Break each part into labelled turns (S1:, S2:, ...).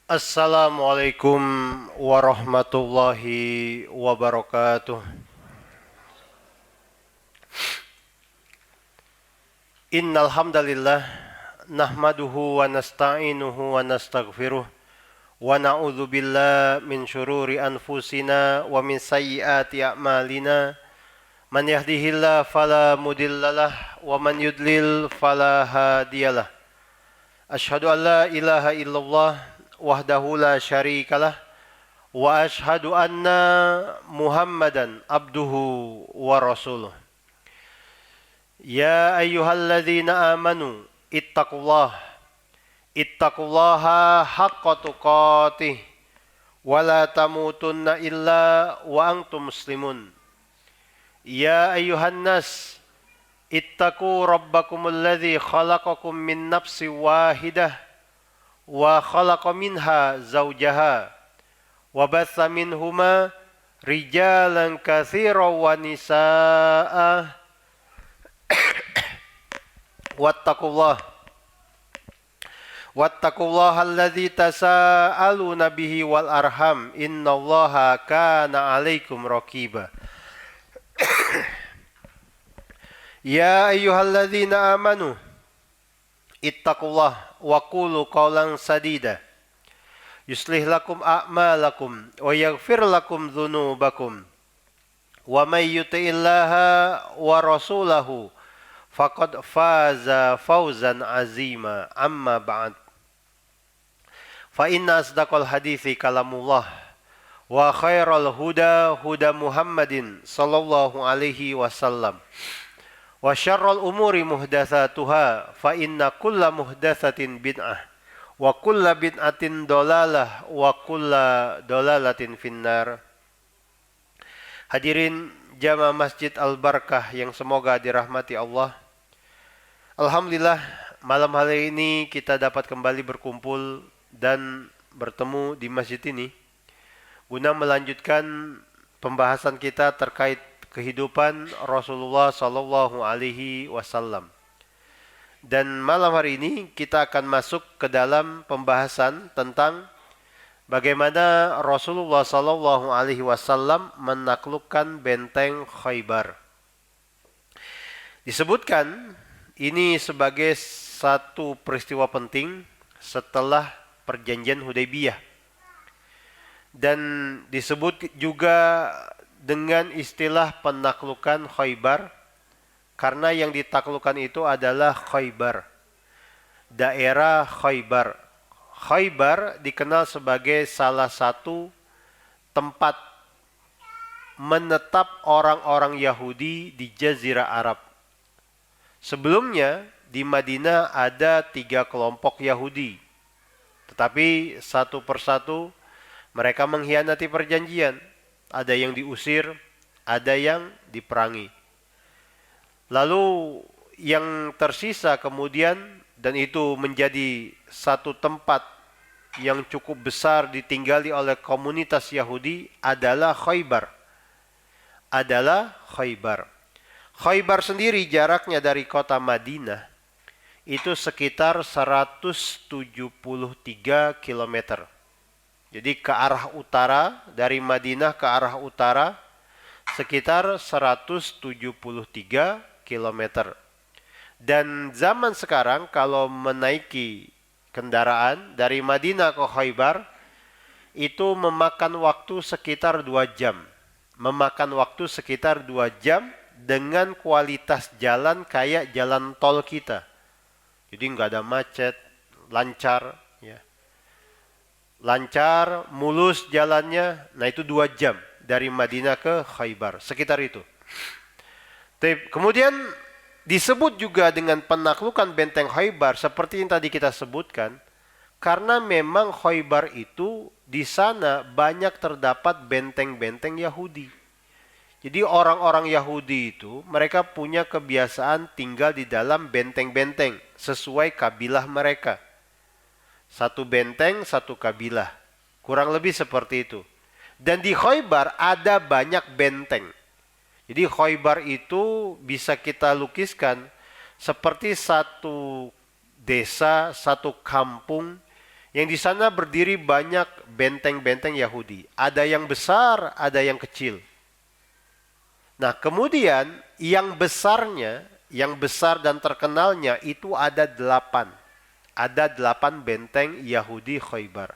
S1: Assalamualaikum warahmatullahi wabarakatuh. Innal hamdalillah nahmaduhu wa nasta'inuhu wa nastaghfiruh wa na'udzu billahi min syururi anfusina wa min sayyiati a'malina. Man yahdihillahu fala mudhillalah wa man yudlil fala hadiyalah. Asyhadu an la ilaha illallah wahdahu la syarikalah wa ashhadu anna Muhammadan abduhu wa rasuluh. Ya ayyuhalladzina amanu ittaqullaha haqqa tuqatih wa la tamutunna illa wa antum muslimun. Ya ayyuhan nas ittaqu rabbakumul ladzi khalaqakum min nafsin wahidah wa khalaqa minha zawjaha wa batha minhuma rijalan katsiran wa nisaa'a wattaqullaha alladzi tasaaluna bihi wal arham innallaha kana 'alaikum raqiba. Ya ayyuhalladzina amanu ittaqullaha wa qulu qawlan sadida yuslih lakum a'malakum wa yaghfir lakum dhunubakum wa may yuti'illaha wa rasulahu faqad faza fawzan azima. Amma ba'd, fa inna asdaqal hadithi kalamullah wa khairal huda huda Muhammadin sallallahu alaihi wasallam wa syarrul umuri muhdatsatuha fa inna kulla muhdatsatin bid'ah wa kulla bid'atin dolalah wa kulla dolalatin finnar. Hadirin jamaah Masjid Al-Barakah yang semoga dirahmati Allah. Alhamdulillah, malam hari ini kita dapat kembali berkumpul dan bertemu di masjid ini guna melanjutkan pembahasan kita terkait kehidupan Rasulullah sallallahu alaihi wasallam. Dan malam hari ini kita akan masuk ke dalam pembahasan tentang bagaimana Rasulullah sallallahu alaihi wasallam menaklukkan benteng Khaybar. Disebutkan ini sebagai satu peristiwa penting setelah perjanjian Hudaybiyah. Dan disebut juga dengan istilah penaklukan Khaybar karena yang ditaklukkan itu adalah Khaybar, daerah Khaybar. Khaybar dikenal sebagai salah satu tempat menetap orang-orang Yahudi di Jazirah Arab. Sebelumnya di Madinah ada 3 kelompok Yahudi, tetapi satu persatu mereka mengkhianati perjanjian. Ada yang diusir, ada yang diperangi. Lalu yang tersisa kemudian, dan itu menjadi satu tempat yang cukup besar ditinggali oleh komunitas Yahudi, adalah Khaybar. Khaybar sendiri jaraknya dari kota Madinah itu sekitar 173 km. Jadi ke arah utara, dari Madinah ke arah utara sekitar 173 km. Dan zaman sekarang kalau menaiki kendaraan dari Madinah ke Khaybar itu memakan waktu sekitar 2 jam. Dengan kualitas jalan kayak jalan tol kita. Jadi nggak ada macet, lancar, ya. Lancar, mulus jalannya. Nah itu 2 jam dari Madinah ke Khaybar, sekitar itu. Kemudian disebut juga dengan penaklukan benteng Khaybar seperti yang tadi kita sebutkan, karena memang Khaybar itu di sana banyak terdapat benteng-benteng Yahudi. Jadi orang-orang Yahudi itu mereka punya kebiasaan tinggal di dalam benteng-benteng sesuai kabilah mereka. Satu benteng, satu kabilah. Kurang lebih seperti itu. Dan di Khaybar ada banyak benteng. Jadi Khaybar itu bisa kita lukiskan seperti satu desa, satu kampung Yang di sana berdiri banyak benteng-benteng Yahudi. Ada yang besar, ada yang kecil. Nah, kemudian yang besarnya, yang besar dan terkenalnya itu ada 8. Ada 8 benteng Yahudi Khaybar.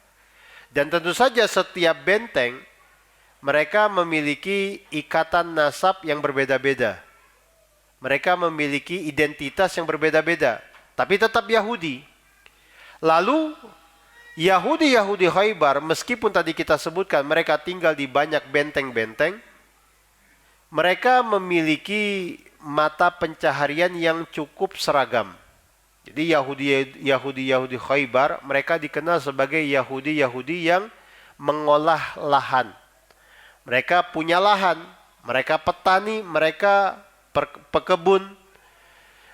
S1: Dan tentu saja setiap benteng mereka memiliki ikatan nasab yang berbeda-beda. Mereka memiliki identitas yang berbeda-beda, tapi tetap Yahudi. Lalu Yahudi Khaybar, meskipun tadi kita sebutkan mereka tinggal di banyak benteng-benteng, mereka memiliki mata pencaharian yang cukup seragam. Jadi Yahudi Khaybar, mereka dikenal sebagai Yahudi yang mengolah lahan. Mereka punya lahan, mereka petani, mereka pekebun.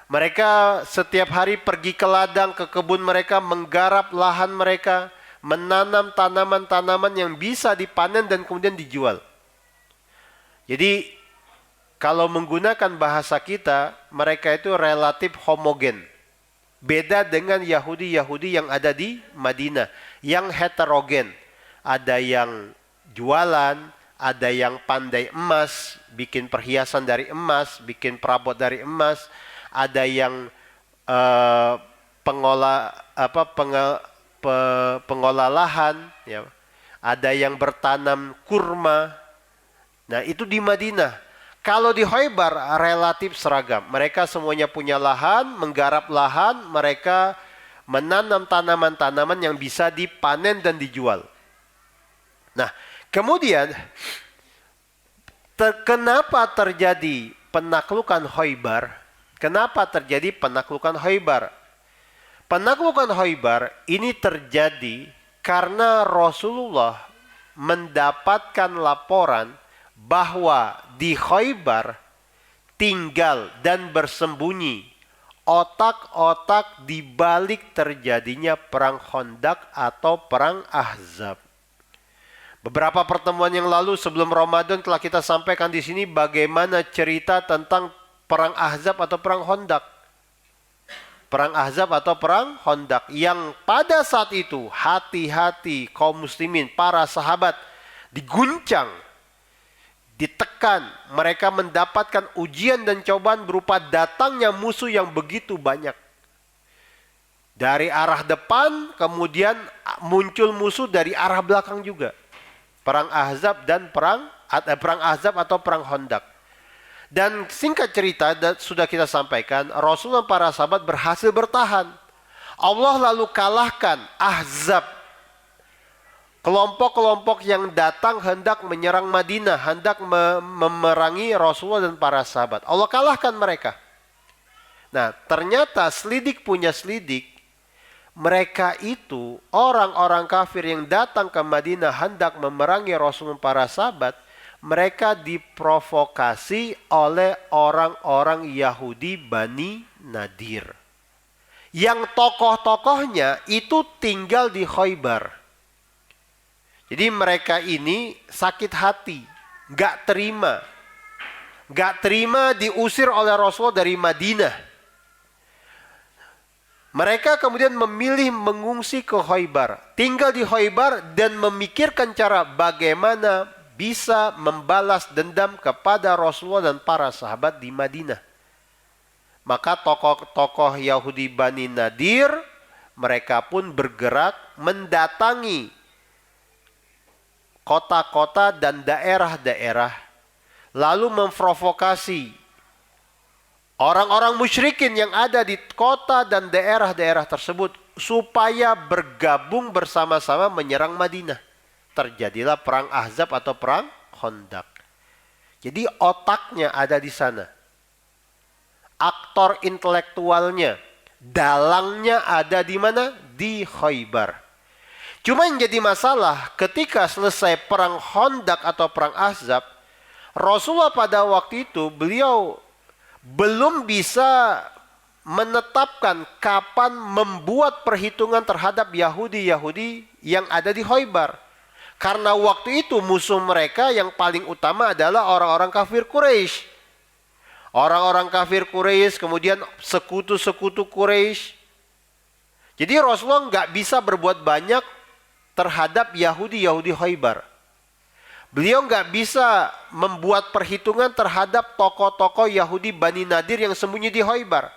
S1: Mereka setiap hari pergi ke ladang, ke kebun mereka, menggarap lahan mereka, menanam tanaman-tanaman yang bisa dipanen dan kemudian dijual. Jadi kalau menggunakan bahasa kita, mereka itu relatif homogen. Beda dengan Yahudi yang ada di Madinah, yang heterogen. Ada yang jualan, ada yang pandai emas, bikin perhiasan dari emas, bikin perabot dari emas, ada yang pengolah lahan, ya. Ada yang bertanam kurma. Nah, itu di Madinah. Kalau di Khaybar relatif seragam. Mereka semuanya punya lahan, menggarap lahan, mereka menanam tanaman-tanaman yang bisa dipanen dan dijual. Nah, kemudian kenapa terjadi penaklukan Khaybar? Kenapa terjadi penaklukan Khaybar? Penaklukan Khaybar ini terjadi karena Rasulullah mendapatkan laporan bahwa di Khaybar tinggal dan bersembunyi otak-otak di balik terjadinya perang Khandaq atau perang Ahzab. Beberapa pertemuan yang lalu sebelum Ramadan telah kita sampaikan di sini bagaimana cerita tentang perang Ahzab atau perang Khandaq. Perang Ahzab atau perang Khandaq yang pada saat itu hati-hati kaum muslimin, para sahabat diguncang, ditekan, mereka mendapatkan ujian dan cobaan berupa datangnya musuh yang begitu banyak. Dari arah depan kemudian muncul musuh dari arah belakang juga. Perang Ahzab dan perang Ahzab atau perang Khandaq. Dan singkat cerita sudah kita sampaikan, Rasulullah dan para sahabat berhasil bertahan. Allah lalu kalahkan Ahzab. Kelompok-kelompok yang datang hendak menyerang Madinah, hendak memerangi Rasulullah dan para sahabat. Allah kalahkan mereka. Nah, ternyata selidik punya selidik. Mereka itu orang-orang kafir yang datang ke Madinah hendak memerangi Rasul dan para sahabat, mereka diprovokasi oleh orang-orang Yahudi Bani Nadir. Yang tokoh-tokohnya itu tinggal di Khaybar. Jadi mereka ini sakit hati, gak terima diusir oleh Rasulullah dari Madinah. Mereka kemudian memilih mengungsi ke Khaybar, tinggal di Khaybar dan memikirkan cara bagaimana bisa membalas dendam kepada Rasulullah dan para sahabat di Madinah. Maka tokoh-tokoh Yahudi Bani Nadir, mereka pun bergerak mendatangi kota-kota dan daerah-daerah, lalu memprovokasi orang-orang musyrikin yang ada di kota dan daerah-daerah tersebut supaya bergabung bersama-sama menyerang Madinah. Terjadilah perang Ahzab atau perang Khandaq. Jadi otaknya ada di sana. Aktor intelektualnya, dalangnya ada di mana? Di Khaybar. Cuma yang jadi masalah ketika selesai perang Khandaq atau perang Ahzab, Rasulullah pada waktu itu beliau belum bisa menetapkan kapan membuat perhitungan terhadap Yahudi yang ada di Khaybar. Karena waktu itu musuh mereka yang paling utama adalah orang-orang kafir Quraisy. Orang-orang kafir Quraisy, kemudian sekutu-sekutu Quraisy. Jadi Rasulullah nggak bisa berbuat banyak terhadap Yahudi Khaybar. Beliau nggak bisa membuat perhitungan terhadap tokoh-tokoh Yahudi Bani Nadir yang sembunyi di Khaybar.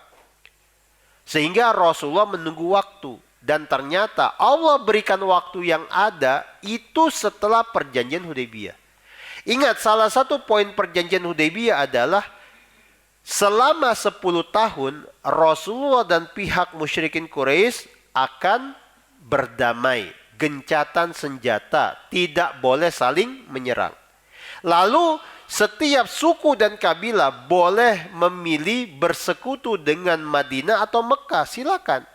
S1: Sehingga Rasulullah menunggu waktu. Dan ternyata Allah berikan waktu yang ada itu setelah perjanjian Hudaybiyah. Ingat, salah satu poin perjanjian Hudaybiyah adalah selama 10 tahun Rasulullah dan pihak musyrikin Quraisy akan berdamai, gencatan senjata, tidak boleh saling menyerang. Lalu setiap suku dan kabilah boleh memilih bersekutu dengan Madinah atau Mekah, silakan.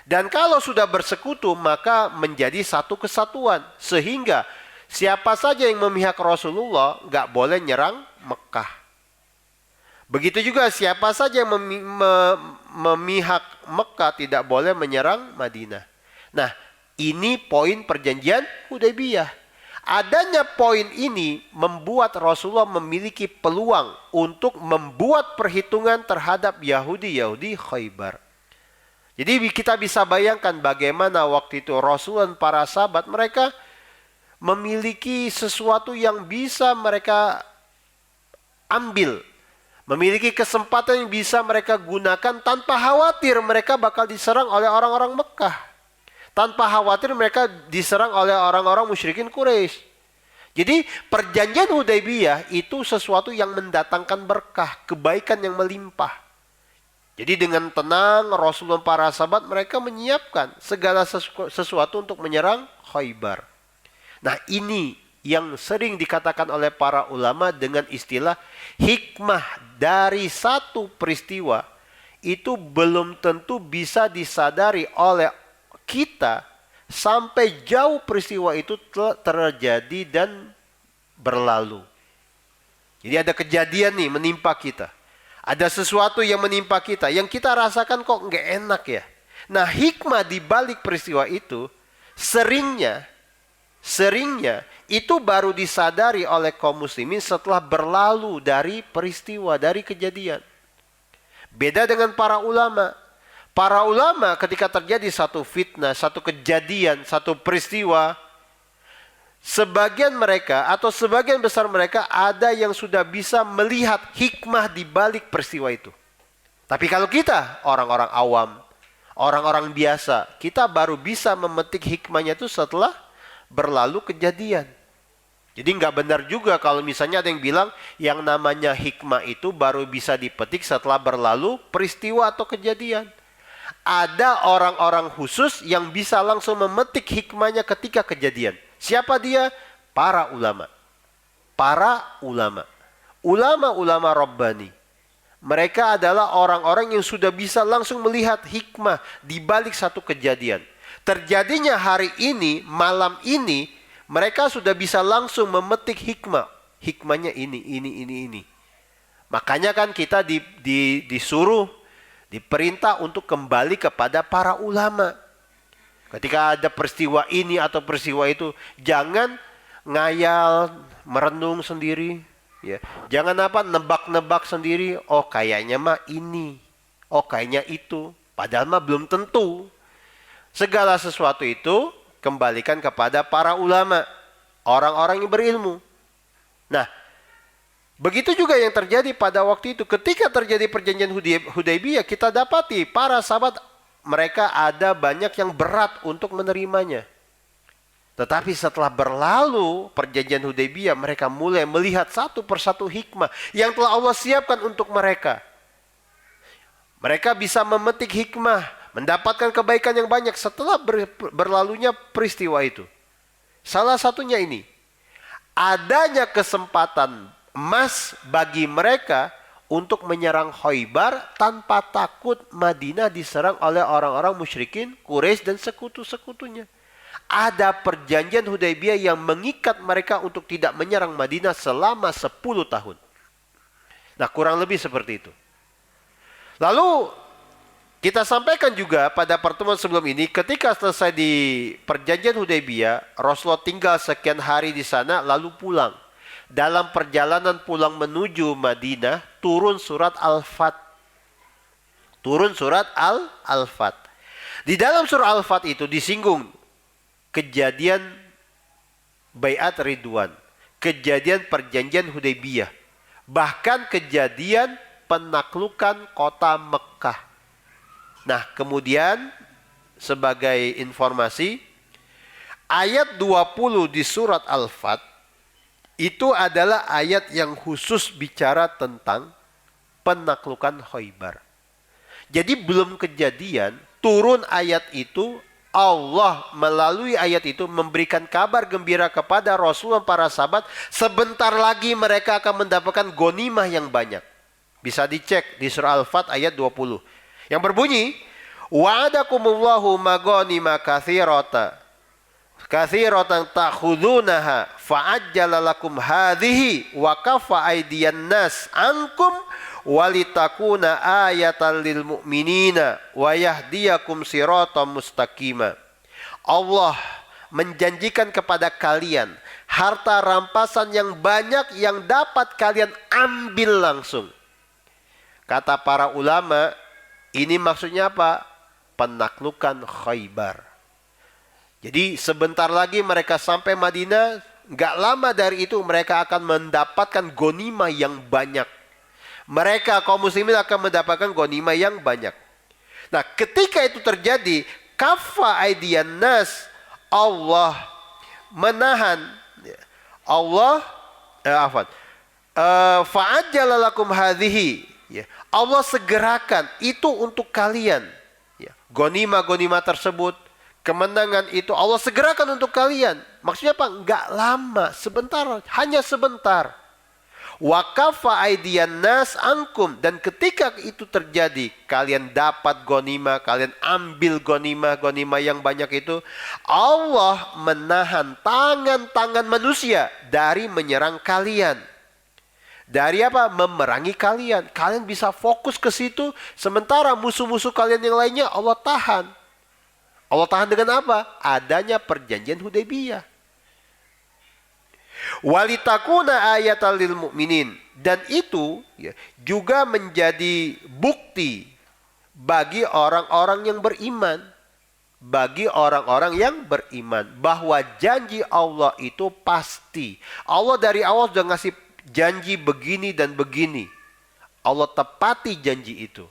S1: Dan kalau sudah bersekutu maka menjadi satu kesatuan. Sehingga siapa saja yang memihak Rasulullah nggak boleh nyerang Mekah. Begitu juga siapa saja yang memihak Mekah tidak boleh menyerang Madinah. Nah, ini poin perjanjian Hudaybiyah. Adanya poin ini membuat Rasulullah memiliki peluang untuk membuat perhitungan terhadap Yahudi Khaybar. Jadi kita bisa bayangkan bagaimana waktu itu Rasul dan para sahabat mereka memiliki sesuatu yang bisa mereka ambil. Memiliki kesempatan yang bisa mereka gunakan tanpa khawatir mereka bakal diserang oleh orang-orang Mekah. Tanpa khawatir mereka diserang oleh orang-orang musyrikin Quraisy. Jadi perjanjian Hudaybiyah itu sesuatu yang mendatangkan berkah, kebaikan yang melimpah. Jadi dengan tenang Rasul dan para sahabat mereka menyiapkan segala sesuatu untuk menyerang Khaybar. Nah, ini yang sering dikatakan oleh para ulama dengan istilah hikmah dari satu peristiwa itu belum tentu bisa disadari oleh kita sampai jauh peristiwa itu terjadi dan berlalu. Jadi ada kejadian nih menimpa kita. Ada sesuatu yang menimpa kita, yang kita rasakan kok nggak enak ya. Nah, hikmah di balik peristiwa itu, seringnya itu baru disadari oleh kaum muslimin setelah berlalu dari peristiwa, dari kejadian. Beda dengan para ulama. Para ulama ketika terjadi satu fitnah, satu kejadian, satu peristiwa, sebagian mereka atau sebagian besar mereka ada yang sudah bisa melihat hikmah di balik peristiwa itu. Tapi kalau kita orang-orang awam, orang-orang biasa, kita baru bisa memetik hikmahnya itu setelah berlalu kejadian. Jadi nggak benar juga kalau misalnya ada yang bilang yang namanya hikmah itu baru bisa dipetik setelah berlalu peristiwa atau kejadian. Ada orang-orang khusus yang bisa langsung memetik hikmahnya ketika kejadian. Siapa dia? Para ulama. Para ulama. Ulama-ulama Rabbani. Mereka adalah orang-orang yang sudah bisa langsung melihat hikmah di balik satu kejadian. Terjadinya hari ini, malam ini, mereka sudah bisa langsung memetik hikmah. Hikmahnya ini. Makanya kan kita disuruh, diperintah untuk kembali kepada para ulama. Ketika ada peristiwa ini atau peristiwa itu, jangan ngayal, merenung sendiri. Ya. Jangan nebak-nebak sendiri. Oh kayaknya mah ini. Oh kayaknya itu. Padahal mah belum tentu. Segala sesuatu itu kembalikan kepada para ulama. Orang-orang yang berilmu. Nah, begitu juga yang terjadi pada waktu itu. Ketika terjadi perjanjian Hudaybiyah, kita dapati para sahabat mereka ada banyak yang berat untuk menerimanya. Tetapi setelah berlalu perjanjian Hudaybiyah, mereka mulai melihat satu persatu hikmah yang telah Allah siapkan untuk mereka. Mereka bisa memetik hikmah, mendapatkan kebaikan yang banyak setelah berlalunya peristiwa itu. Salah satunya ini, adanya kesempatan emas bagi mereka untuk menyerang Khaybar tanpa takut Madinah diserang oleh orang-orang musyrikin, Quraisy dan sekutu-sekutunya. Ada perjanjian Hudaybiyah yang mengikat mereka untuk tidak menyerang Madinah selama 10 tahun. Nah, kurang lebih seperti itu. Lalu kita sampaikan juga pada pertemuan sebelum ini, ketika selesai di perjanjian Hudaybiyah, Rasulullah tinggal sekian hari di sana lalu pulang. Dalam perjalanan pulang menuju Madinah, turun surat Al-Fat. Di dalam surah Al-Fat itu disinggung kejadian Baiat Ridwan, kejadian perjanjian Hudaybiyah, bahkan kejadian penaklukan kota Mekah. Nah, kemudian sebagai informasi, ayat 20 di surat Al-Fat itu adalah ayat yang khusus bicara tentang penaklukan Khaybar. Jadi belum kejadian, turun ayat itu, Allah melalui ayat itu memberikan kabar gembira kepada Rasulullah, para sahabat, sebentar lagi mereka akan mendapatkan ghanimah yang banyak. Bisa dicek di surah Al-Fat ayat 20. Yang berbunyi, wa'adakumullahu maghanima katsiratan ta'khudunaha fa'ajjala lakum hadhihi wa kaffa aydiyan nas ankum walitakuna ayatan lil mu'minina wa yahdiyakum siratan mustaqima. Allah menjanjikan kepada kalian harta rampasan yang banyak yang dapat kalian ambil langsung. Kata para ulama, ini maksudnya apa? Penaklukan Khaybar. Jadi sebentar lagi mereka sampai Madinah, gak lama dari itu mereka akan mendapatkan ghanimah yang banyak. Mereka kaum muslimin akan mendapatkan ghanimah yang banyak. Nah, ketika itu terjadi, kaffa aidiyan nas, Allah menahan, fa'ajjala lakum hadhihi, Allah segerakan itu untuk kalian. Ghanimah-ghanimah tersebut, kemenangan itu Allah segerakan untuk kalian. Maksudnya apa? Enggak lama, sebentar, hanya sebentar. Wa kaffa aydiyan nas ankum, dan ketika itu terjadi, kalian dapat ghanimah, kalian ambil ghanimah yang banyak itu, Allah menahan tangan-tangan manusia dari menyerang kalian. Dari apa? Memerangi kalian. Kalian bisa fokus ke situ, sementara musuh-musuh kalian yang lainnya Allah tahan. Allah tahan dengan apa? Adanya perjanjian Hudaybiyah. Walitakuna ayatan lil mu'minin. Dan itu juga menjadi bukti bagi orang-orang yang beriman. Bagi orang-orang yang beriman. Bahwa janji Allah itu pasti. Allah dari awal sudah ngasih janji begini dan begini. Allah tepati janji itu.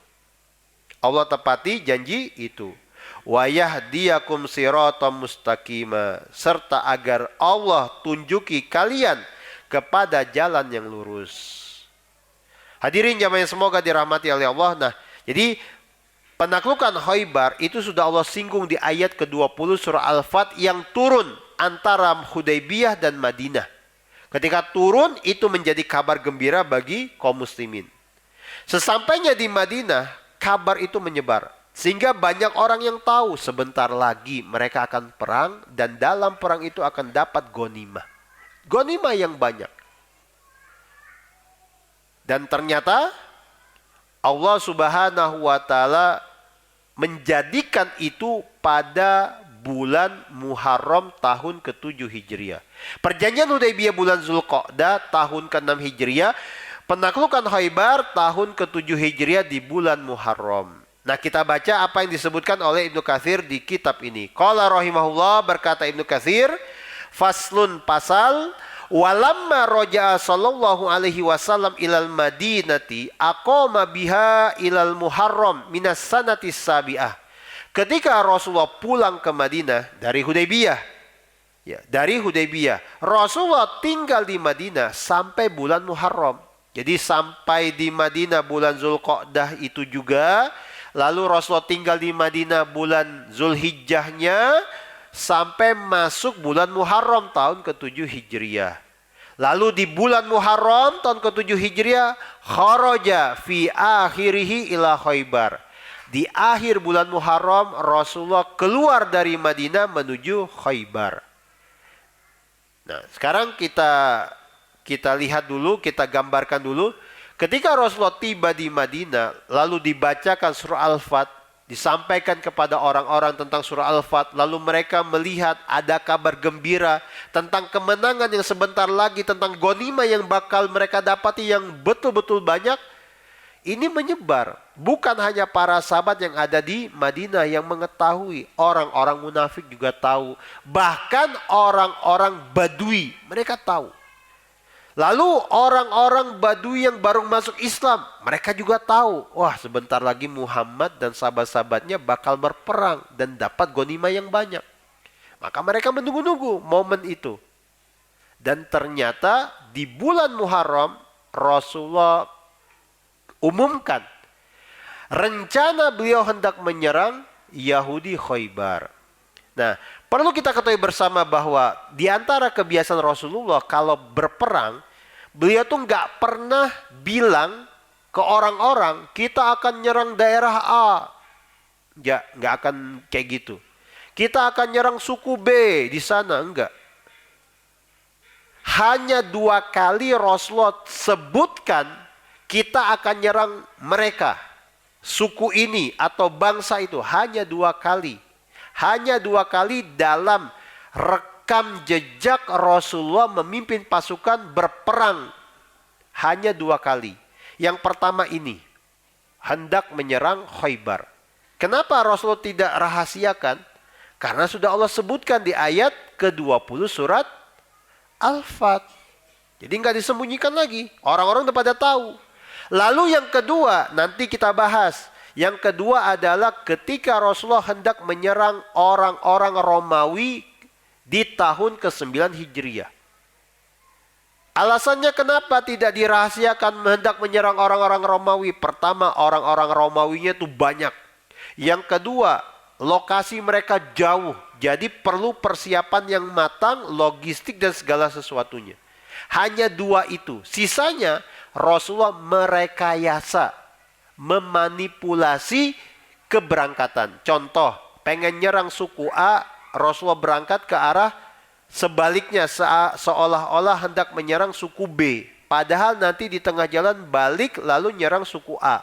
S1: Allah tepati janji itu. Wa yahdiyakum siratan mustaqima, serta agar Allah tunjuki kalian kepada jalan yang lurus. Hadirin jamaah yang semoga dirahmati oleh Allah. Nah, jadi penaklukan Khaybar itu sudah Allah singgung di ayat ke-20 surah Al-Fat yang turun antara Hudaybiyah dan Madinah. Ketika turun itu menjadi kabar gembira bagi kaum muslimin. Sesampainya di Madinah, kabar itu menyebar. Sehingga banyak orang yang tahu sebentar lagi mereka akan perang, dan dalam perang itu akan dapat ghanimah. Ghanimah yang banyak. Dan ternyata Allah Subhanahu wa taala menjadikan itu pada bulan Muharram tahun ke-7 Hijriah. Perjanjian Hudaybiyah bulan Zulqa'dah tahun ke-6 Hijriah. Penaklukan Khaybar tahun ke-7 Hijriah di bulan Muharram. Nah, kita baca apa yang disebutkan oleh Ibnu Katsir di kitab ini. Qala rahimahullah, berkata Ibnu Katsir, faslun pasal, walamma roja'a sallallahu alaihi wasallam ilal madinati aqama biha ilal Muharram minas sanati sabi'ah. Ketika Rasulullah pulang ke Madinah dari Hudaybiyah, dari Hudaybiyah, Rasulullah tinggal di Madinah sampai bulan Muharram. Jadi sampai di Madinah bulan Zulqa'dah itu juga. Lalu Rasulullah tinggal di Madinah bulan Zulhijjahnya sampai masuk bulan Muharram tahun ke-7 Hijriah. Lalu di bulan Muharram tahun ke-7 Hijriah, kharaja fi akhirihi ila Khaybar. Di akhir bulan Muharram Rasulullah keluar dari Madinah menuju Khaybar. Nah, sekarang kita lihat dulu, kita gambarkan dulu. Ketika Rasulullah tiba di Madinah, lalu dibacakan surah Al-Fat, disampaikan kepada orang-orang tentang surah Al-Fat, lalu mereka melihat ada kabar gembira tentang kemenangan yang sebentar lagi, tentang ghanimah yang bakal mereka dapati yang betul-betul banyak. Ini menyebar. Bukan hanya para sahabat yang ada di Madinah yang mengetahui. Orang-orang munafik juga tahu. Bahkan orang-orang Badui, mereka tahu. Lalu orang-orang Badui yang baru masuk Islam, mereka juga tahu. Wah, sebentar lagi Muhammad dan sahabat-sahabatnya bakal berperang dan dapat ghanimah yang banyak. Maka mereka menunggu-nunggu momen itu. Dan ternyata di bulan Muharram, Rasulullah umumkan rencana beliau hendak menyerang Yahudi Khaybar. Nah, perlu kita ketahui bersama bahwa di antara kebiasaan Rasulullah kalau berperang, beliau tuh nggak pernah bilang ke orang-orang kita akan nyerang daerah A. Ya, nggak akan kayak gitu. Kita akan nyerang suku B di sana, enggak. Hanya 2 kali Rasulullah sebutkan kita akan nyerang mereka, suku ini atau bangsa itu, hanya 2 kali. Hanya 2 kali dalam rekam jejak Rasulullah memimpin pasukan berperang. Hanya 2 kali. Yang pertama ini, hendak menyerang Khaybar. Kenapa Rasulullah tidak rahasiakan? Karena sudah Allah sebutkan di ayat ke-20 surat Al-Fat. Jadi nggak disembunyikan lagi. Orang-orang udah pada tahu. Lalu yang kedua, nanti kita bahas. Yang kedua adalah ketika Rasulullah hendak menyerang orang-orang Romawi di tahun ke-9 Hijriah. Alasannya kenapa tidak dirahasiakan hendak menyerang orang-orang Romawi? Pertama, orang-orang Romawinya itu banyak. Yang kedua, lokasi mereka jauh. Jadi perlu persiapan yang matang, logistik dan segala sesuatunya. Hanya 2 itu. Sisanya Rasulullah merekayasa, memanipulasi keberangkatan. Contoh, pengen nyerang suku A, Rasulullah berangkat ke arah sebaliknya, seolah-olah hendak menyerang suku B. Padahal nanti di tengah jalan balik lalu nyerang suku A.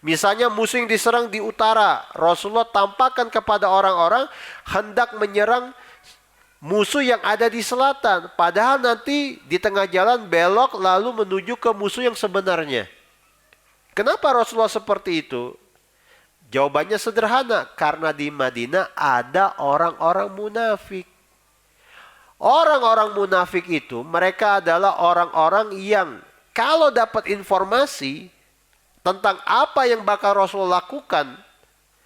S1: Misalnya musuh yang diserang di utara, Rasulullah tampakkan kepada orang-orang hendak menyerang musuh yang ada di selatan. Padahal nanti di tengah jalan belok lalu menuju ke musuh yang sebenarnya. Kenapa Rasulullah seperti itu? Jawabannya sederhana. Karena di Madinah ada orang-orang munafik. Orang-orang munafik itu mereka adalah orang-orang yang kalau dapat informasi tentang apa yang bakal Rasulullah lakukan,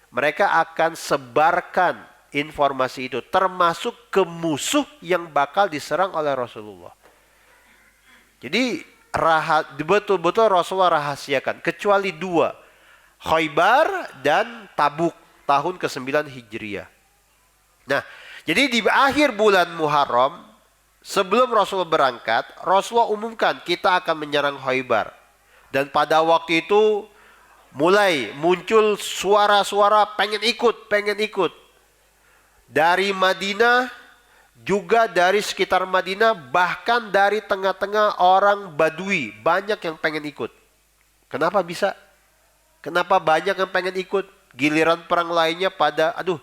S1: mereka akan sebarkan informasi itu, termasuk ke musuh yang bakal diserang oleh Rasulullah. Jadi betul-betul Rasulullah rahasiakan, kecuali 2, Khaybar dan Tabuk tahun ke-9 Hijriah. Nah, jadi di akhir bulan Muharram, sebelum Rasulullah berangkat, Rasulullah umumkan kita akan menyerang Khaybar. Dan pada waktu itu mulai muncul suara-suara pengen ikut. Dari Madinah, juga dari sekitar Madinah, bahkan dari tengah-tengah orang Badui. Banyak yang pengen ikut. Kenapa bisa? Kenapa banyak yang pengen ikut? Giliran perang lainnya pada, aduh,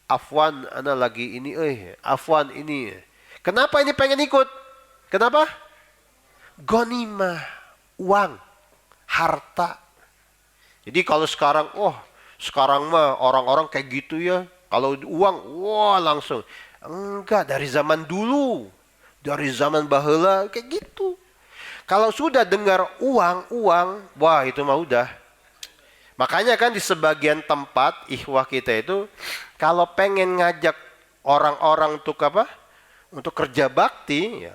S1: Afwan, ana lagi ini, Afwan ini. Kenapa ini pengen ikut? Kenapa? Ghanimah, uang, harta. Jadi kalau sekarang, sekarang mah orang-orang kayak gitu ya. Kalau uang, wah langsung. Enggak, dari zaman dulu. Dari zaman baheula kayak gitu. Kalau sudah dengar uang, wah itu mah udah. Makanya kan di sebagian tempat, ikhwah kita itu, kalau pengen ngajak orang-orang untuk apa? Untuk kerja bakti, ya,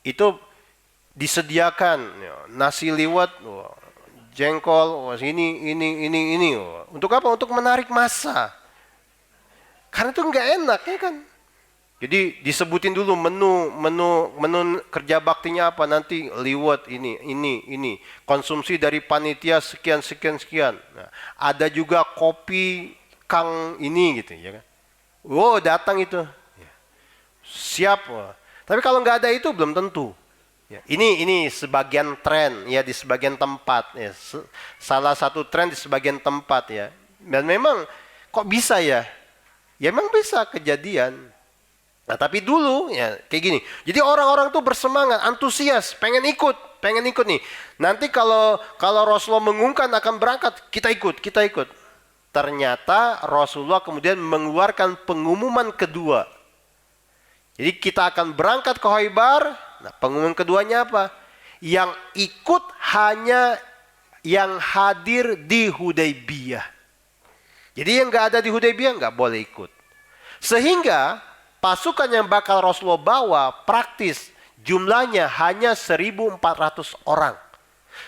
S1: itu disediakan ya, nasi liwet, jengkol, ini. Untuk apa? Untuk menarik massa. Karena itu nggak enak ya kan. Jadi disebutin dulu menu kerja baktinya apa, nanti liwet ini. Konsumsi dari panitia sekian. Nah, ada juga kopi Kang ini gitu ya kan. Wow, datang itu. Ya. Siap. Tapi kalau nggak ada itu belum tentu. Ya, ini sebagian tren ya di sebagian tempat ya. Salah satu tren di sebagian tempat ya. Dan memang kok bisa ya? Ya memang bisa kejadian. Nah, tapi dulu ya kayak gini. Jadi orang-orang tuh bersemangat, antusias, pengen ikut nih. Nanti kalau Rasulullah mengumumkan akan berangkat, kita ikut. Ternyata Rasulullah kemudian mengeluarkan pengumuman kedua. Jadi kita akan berangkat ke Khaybar. Nah, pengumuman keduanya apa? Yang ikut hanya yang hadir di Hudaybiyah. Jadi yang nggak ada di Hudaybiyah nggak boleh ikut. Sehingga pasukan yang bakal Rasulullah bawa praktis jumlahnya hanya 1.400 orang.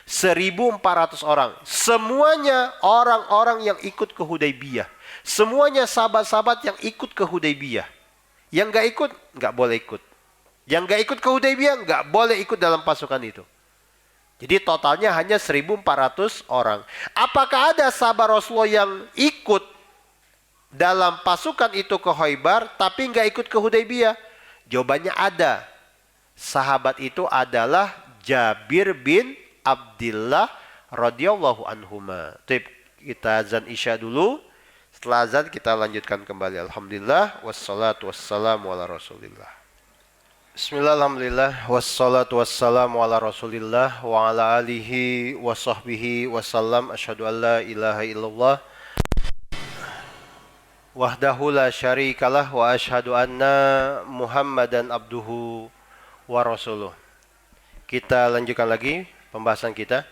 S1: 1.400 orang. Semuanya orang-orang yang ikut ke Hudaybiyah. Semuanya sahabat-sahabat yang ikut ke Hudaybiyah. Yang nggak ikut, nggak boleh ikut. Yang nggak ikut ke Hudaybiyah, nggak boleh ikut dalam pasukan itu. Jadi totalnya hanya 1.400 orang. Apakah ada sahabat Rasulullah yang ikut dalam pasukan itu ke Khaybar, tapi nggak ikut ke Hudaybiyah? Jawabannya ada. Sahabat itu adalah Jabir bin Abdullah radhiyallahu anhuma. Kita azan isya dulu. Setelah azan kita lanjutkan kembali. Alhamdulillah wassalatu wassalamu ala Rasulillah. Bismillah, alhamdulillah, wassalatu wassalamu ala Rasulillah wa ala alihi wa sahbihi wasallam. Asyhadu an la ilaha illallah wahdahu la syarikalah wa asyhadu anna Muhammadan abduhu wa rasuluh. Kita lanjutkan lagi pembahasan kita.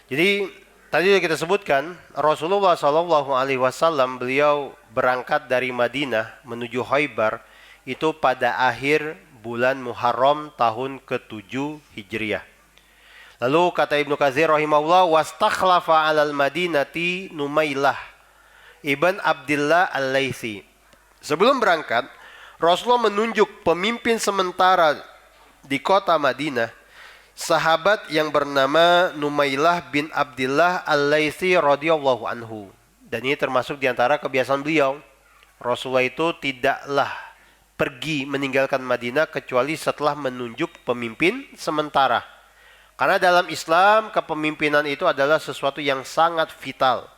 S1: Jadi tadi sudah kita sebutkan Rasulullah SAW beliau berangkat dari Madinah menuju Khaybar itu pada akhir bulan Muharram tahun ke-7 Hijriah. Lalu kata Ibnu Katsir rahimahullah, wastakhlafa 'alal Madinati Numailah ibn Abdullah Al-Laitsi. Sebelum berangkat, Rasulullah menunjuk pemimpin sementara di kota Madinah, sahabat yang bernama Numailah bin Abdullah Al-Laitsi radhiyallahu anhu. Dan ini termasuk di antara kebiasaan beliau. Rasulullah itu tidaklah pergi meninggalkan Madinah kecuali setelah menunjuk pemimpin sementara. Karena dalam Islam kepemimpinan itu adalah sesuatu yang sangat vital.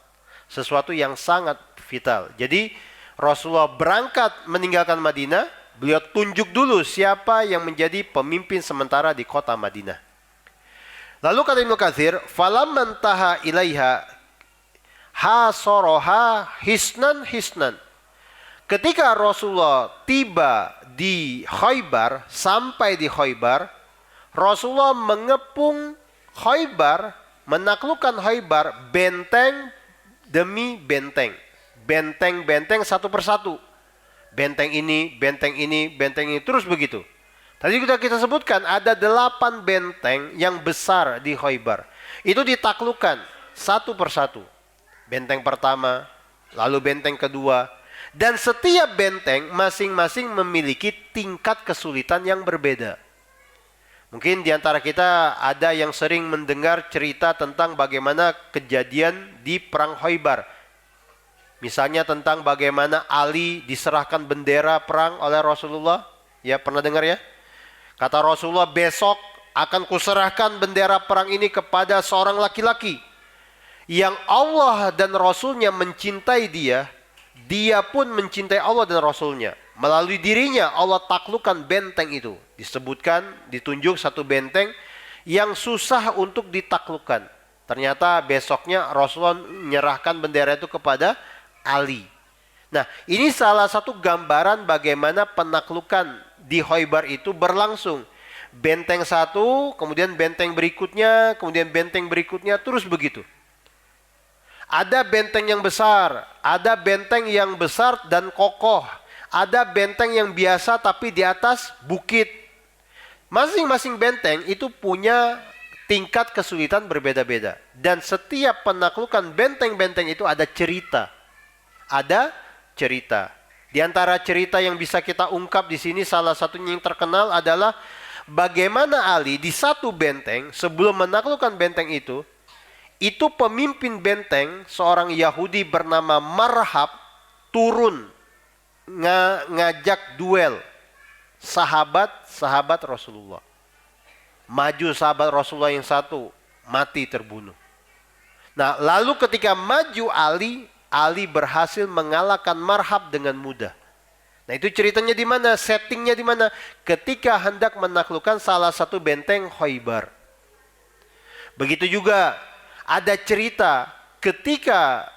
S1: Jadi Rasulullah berangkat meninggalkan Madinah, beliau tunjuk dulu siapa yang menjadi pemimpin sementara di kota Madinah. Lalu kata Ibnu Katsir, falamman taha ilaiha hasaraha hisnan. Ketika Rasulullah tiba di Khaybar, sampai di Khaybar, Rasulullah mengepung Khaybar, menaklukkan Khaybar benteng demi benteng. Benteng-benteng satu persatu. Benteng ini, terus begitu. Tadi sudah kita sebutkan ada 8 benteng yang besar di Khaybar. Itu ditaklukkan satu persatu. Benteng pertama, lalu benteng kedua. Dan setiap benteng masing-masing memiliki tingkat kesulitan yang berbeda. Mungkin di antara kita ada yang sering mendengar cerita tentang bagaimana kejadian di perang Khaybar. Misalnya tentang bagaimana Ali diserahkan bendera perang oleh Rasulullah. Ya, pernah dengar ya? Kata Rasulullah, besok akan kuserahkan bendera perang ini kepada seorang laki-laki yang Allah dan Rasulnya mencintai dia. Dia pun mencintai Allah dan Rasulnya. Melalui dirinya Allah taklukkan benteng itu. Disebutkan, ditunjuk satu benteng yang susah untuk ditaklukkan. Ternyata besoknya Rasulullah menyerahkan bendera itu kepada Ali. Nah, ini salah satu gambaran bagaimana penaklukan di Khaybar itu berlangsung. Benteng satu, kemudian benteng berikutnya, terus begitu. Ada benteng yang besar, ada benteng yang besar dan kokoh, ada benteng yang biasa tapi di atas bukit. Masing-masing benteng itu punya tingkat kesulitan berbeda-beda. Dan setiap penaklukan benteng-benteng itu ada cerita. Di antara cerita yang bisa kita ungkap di sini, salah satunya yang terkenal adalah bagaimana Ali di satu benteng sebelum menaklukkan benteng itu pemimpin benteng, seorang Yahudi bernama Marhab, turun ngajak duel sahabat Rasulullah. Maju sahabat Rasulullah yang satu, mati terbunuh. Nah, lalu ketika maju Ali berhasil mengalahkan Marhab dengan mudah. Nah itu ceritanya di mana? Settingnya di mana? Ketika hendak menaklukkan salah satu benteng Khaybar. Begitu juga ada cerita ketika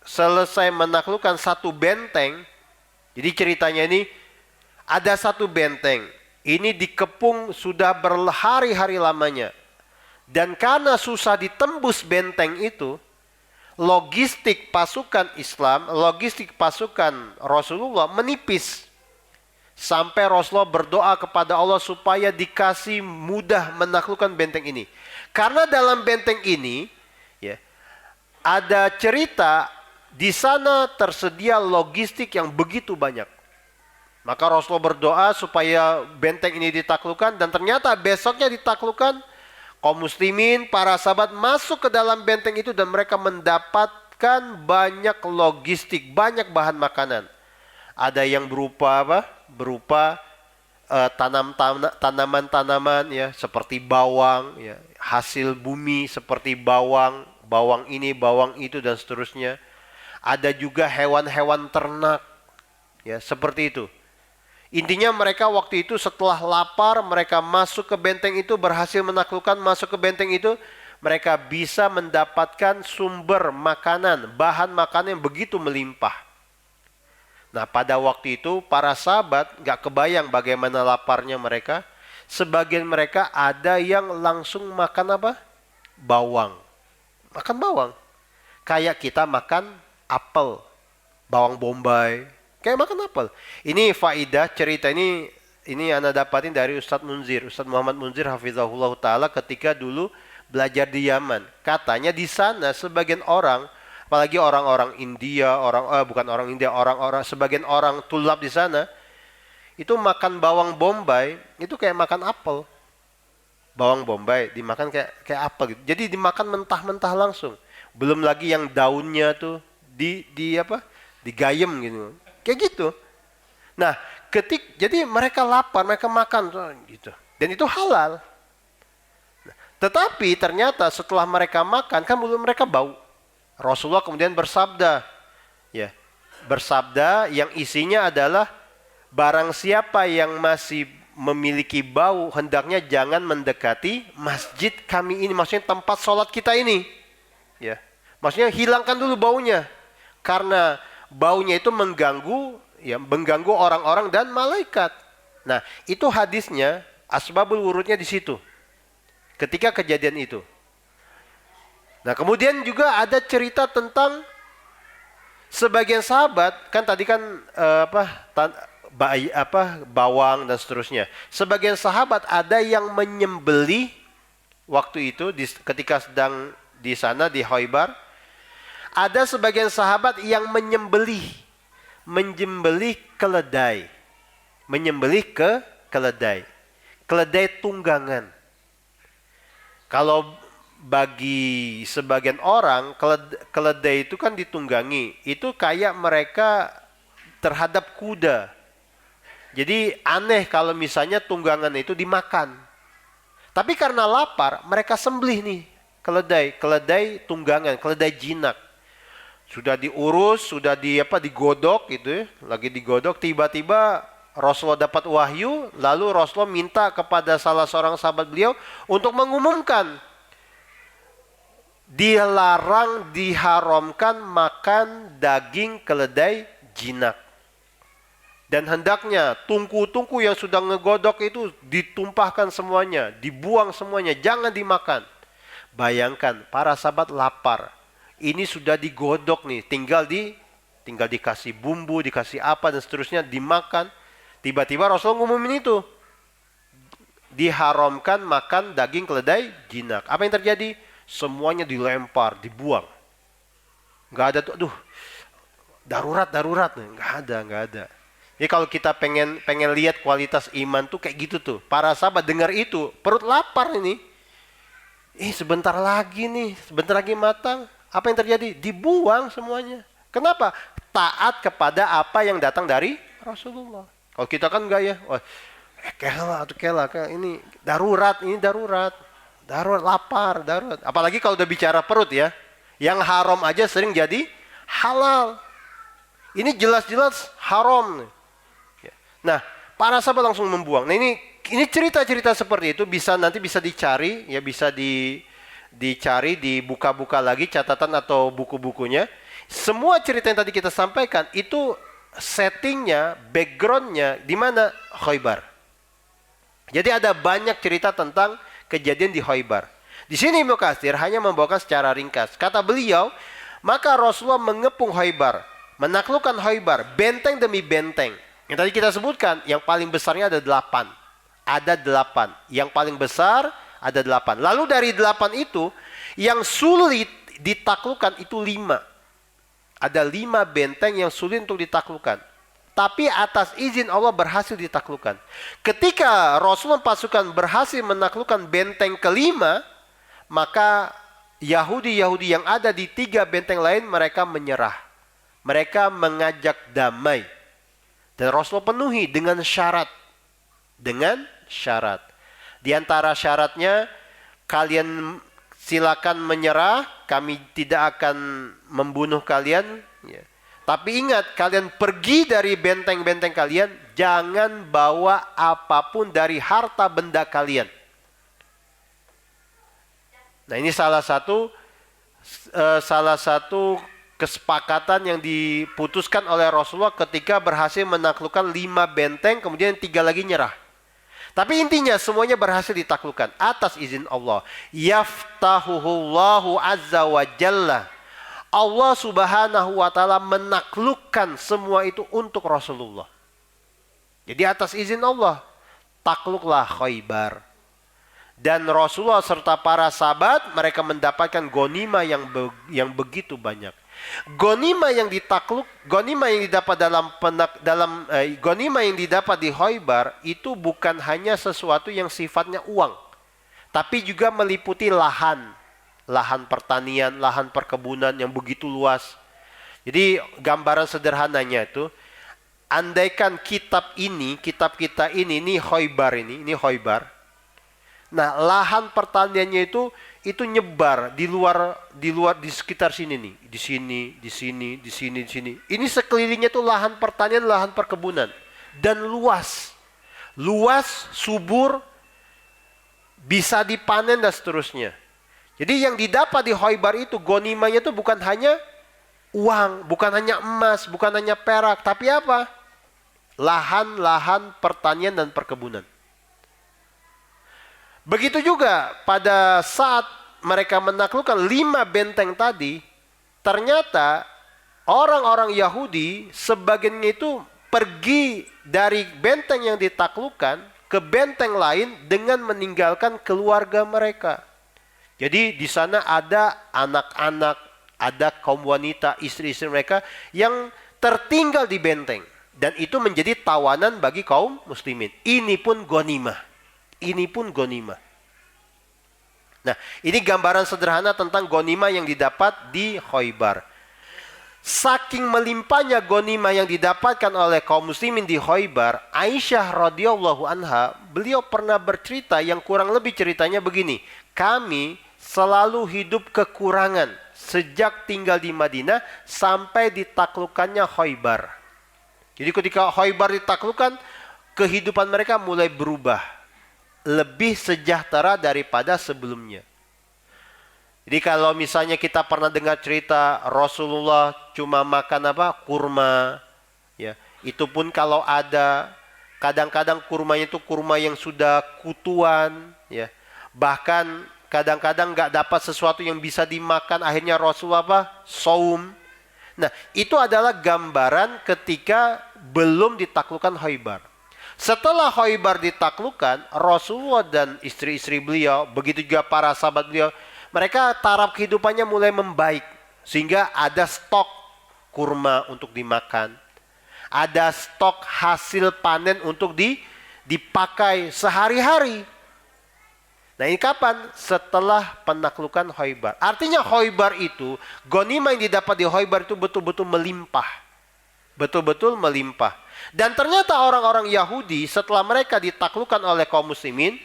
S1: selesai menaklukkan satu benteng. Jadi ceritanya ini ada satu benteng. Ini dikepung sudah berhari-hari lamanya. Dan karena susah ditembus benteng itu, logistik pasukan Islam, logistik pasukan Rasulullah menipis. Sampai Rasulullah berdoa kepada Allah supaya dikasih mudah menaklukkan benteng ini. Karena dalam benteng ini, ya, ada cerita di sana tersedia logistik yang begitu banyak. Maka Rasulullah berdoa supaya benteng ini ditaklukkan, dan ternyata besoknya ditaklukkan. Kaum muslimin, para sahabat masuk ke dalam benteng itu dan mereka mendapatkan banyak logistik, banyak bahan makanan. Ada yang berupa apa? Berupa tanaman-tanaman ya, seperti bawang ya, hasil bumi seperti bawang, bawang ini, bawang itu dan seterusnya. Ada juga hewan-hewan ternak ya, seperti itu. Intinya mereka waktu itu setelah lapar, mereka masuk ke benteng itu, berhasil menaklukkan, masuk ke benteng itu, mereka bisa mendapatkan sumber makanan, bahan makanan yang begitu melimpah. Nah pada waktu itu para sahabat gak kebayang bagaimana laparnya mereka. Sebagian mereka ada yang langsung makan apa? Bawang. Makan bawang. Kayak kita makan apel, bawang bombay. Kayak makan apel. Ini faidah cerita ini Anda dapatin dari Ustadz Munzir. Ustadz Muhammad Munzir hafizahullah ta'ala ketika dulu belajar di Yaman. Katanya di sana sebagian orang, apalagi orang-orang India, orang-orang sebagian orang tulab di sana, itu makan bawang bombay, itu kayak makan apel. Bawang bombay dimakan kayak apel gitu. Jadi dimakan mentah-mentah langsung. Belum lagi yang daunnya tuh digayem gitu. Kayak gitu. Nah, jadi mereka lapar, mereka makan gitu. Dan itu halal. Nah, tetapi ternyata setelah mereka makan, kan mulut mereka bau. Rasulullah kemudian bersabda, ya, bersabda yang isinya adalah barang siapa yang masih memiliki bau, hendaknya jangan mendekati masjid kami ini, maksudnya tempat sholat kita ini. Ya, maksudnya hilangkan dulu baunya, karena baunya itu mengganggu orang-orang dan malaikat. Nah, itu hadisnya, asbabul wurudnya di situ. Ketika kejadian itu. Nah, kemudian juga ada cerita tentang sebagian sahabat, kan tadi kan bawang dan seterusnya. Sebagian sahabat ada yang menyembelih waktu itu ketika sedang di sana di Khaybar. Ada sebagian sahabat yang menyembelih keledai. Menyembelih keledai. Keledai tunggangan. Kalau bagi sebagian orang, keledai itu kan ditunggangi. Itu kayak mereka terhadap kuda. Jadi aneh kalau misalnya tunggangan itu dimakan. Tapi karena lapar, mereka sembelih nih keledai tunggangan, keledai jinak. Sudah diurus, sudah digodok gitu ya. Lagi digodok, tiba-tiba Rasulullah dapat wahyu, lalu Rasulullah minta kepada salah seorang sahabat beliau untuk mengumumkan dilarang, diharamkan makan daging keledai jinak. Dan hendaknya tungku-tungku yang sudah ngegodok itu ditumpahkan semuanya, dibuang semuanya, jangan dimakan. Bayangkan para sahabat lapar. Ini sudah digodok nih, tinggal dikasih bumbu, dikasih apa dan seterusnya, dimakan. Tiba-tiba Rasulullah ngumumin itu. Diharamkan makan daging keledai jinak. Apa yang terjadi? Semuanya dilempar, dibuang. Nggak ada tuh, aduh, darurat nih, nggak ada. Jadi kalau kita pengen lihat kualitas iman tuh kayak gitu tuh. Para sahabat dengar itu, perut lapar ini. Sebentar lagi matang. Apa yang terjadi? Dibuang semuanya. Kenapa? Taat kepada apa yang datang dari Rasulullah. Kalau kita kan enggak ya. Wah, kela, ini darurat. Darurat, lapar, darurat. Apalagi kalau udah bicara perut ya. Yang haram aja sering jadi halal. Ini jelas-jelas haram. Nah, para sahabat langsung membuang. Nah, ini cerita-cerita seperti itu nanti bisa dicari, ya bisa dicari, dibuka-buka lagi catatan atau buku-bukunya. Semua cerita yang tadi kita sampaikan itu settingnya, backgroundnya di mana? Khaybar. Jadi ada banyak cerita tentang kejadian di Khaybar. Di sini Ibnu Katsir hanya membawakan secara ringkas. Kata beliau, maka Rasulullah mengepung Khaybar, menaklukkan Khaybar, benteng demi benteng. Yang tadi kita sebutkan, yang paling besarnya ada 8. Ada 8. Yang paling besar ada 8. Lalu dari 8 itu, yang sulit ditaklukkan itu 5. Ada 5 benteng yang sulit untuk ditaklukkan. Tapi atas izin Allah berhasil ditaklukkan. Ketika Rasulullah pasukan berhasil menaklukkan benteng kelima, maka Yahudi-Yahudi yang ada di 3 benteng lain mereka menyerah. Mereka mengajak damai. Dan Rasulullah penuhi dengan syarat. Dengan syarat. Di antara syaratnya, kalian silakan menyerah, kami tidak akan membunuh kalian. Ya. Tapi ingat, kalian pergi dari benteng-benteng kalian, jangan bawa apapun dari harta benda kalian. Nah, ini salah satu kesepakatan yang diputuskan oleh Rasulullah ketika berhasil menaklukkan 5 benteng, kemudian 3 lagi nyerah. Tapi intinya semuanya berhasil ditaklukkan atas izin Allah. Yaftahuhullahu azza wa jalla. Allah subhanahu wa ta'ala menaklukkan semua itu untuk Rasulullah. Jadi atas izin Allah, takluklah Khaybar. Dan Rasulullah serta para sahabat, mereka mendapatkan ghanimah yang begitu banyak. Ghanimah yang didapat di Khaybar itu bukan hanya sesuatu yang sifatnya uang, tapi juga meliputi lahan pertanian, lahan perkebunan yang begitu luas. Jadi gambaran sederhananya itu, andaikan kitab kita ini Khaybar ini Khaybar. Nah, lahan pertaniannya itu nyebar di luar di sekitar sini nih, di sini. Ini sekelilingnya tuh lahan pertanian, lahan perkebunan dan luas, subur, bisa dipanen dan seterusnya. Jadi yang didapat di Khaybar itu ghanimahnya itu bukan hanya uang, bukan hanya emas, bukan hanya perak, tapi apa? Lahan-lahan pertanian dan perkebunan. Begitu juga pada saat mereka menaklukkan 5 benteng tadi, ternyata orang-orang Yahudi sebagiannya itu pergi dari benteng yang ditaklukkan ke benteng lain dengan meninggalkan keluarga mereka. Jadi di sana ada anak-anak, ada kaum wanita, istri-istri mereka yang tertinggal di benteng. Dan itu menjadi tawanan bagi kaum muslimin. Ini pun ghanimah. Nah, ini gambaran sederhana tentang ghanimah yang didapat di Khaybar. Saking melimpahnya ghanimah yang didapatkan oleh kaum muslimin di Khaybar, Aisyah radhiyallahu anha, beliau pernah bercerita yang kurang lebih ceritanya begini. Kami selalu hidup kekurangan sejak tinggal di Madinah sampai ditaklukkannya Khaybar. Jadi ketika Khaybar ditaklukkan, kehidupan mereka mulai berubah, lebih sejahtera daripada sebelumnya. Jadi kalau misalnya kita pernah dengar cerita Rasulullah cuma makan kurma, ya, itu pun kalau ada, kadang-kadang kurmanya itu kurma yang sudah kutuan, ya, bahkan kadang-kadang nggak dapat sesuatu yang bisa dimakan, akhirnya Rasulullah saum. Nah, itu adalah gambaran ketika belum ditaklukkan Khaybar. Setelah Khaybar ditaklukkan, Rasulullah dan istri-istri beliau, begitu juga para sahabat beliau, mereka taraf kehidupannya mulai membaik. Sehingga ada stok kurma untuk dimakan. Ada stok hasil panen untuk dipakai sehari-hari. Nah, ini kapan? Setelah penaklukan Khaybar. Artinya Khaybar itu, ghanimah yang didapat di Khaybar itu betul-betul melimpah. Betul-betul melimpah. Dan ternyata orang-orang Yahudi setelah mereka ditaklukkan oleh kaum muslimin,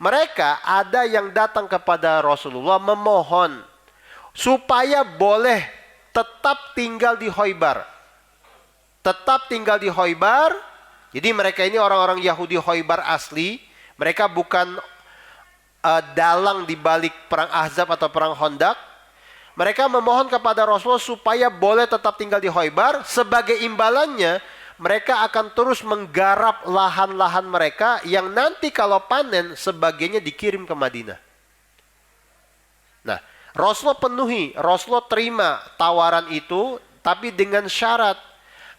S1: mereka ada yang datang kepada Rasulullah memohon supaya boleh tetap tinggal di Khaybar. Tetap tinggal di Khaybar, Jadi mereka ini orang-orang Yahudi Khaybar asli. Mereka bukan dalang di balik perang Ahzab atau perang Khandaq. Mereka memohon kepada Rasulullah supaya boleh tetap tinggal di Khaybar. Sebagai imbalannya, mereka akan terus menggarap lahan-lahan mereka yang nanti kalau panen sebagiannya dikirim ke Madinah. Nah, Rasulullah penuhi, Rasulullah terima tawaran itu, tapi dengan syarat.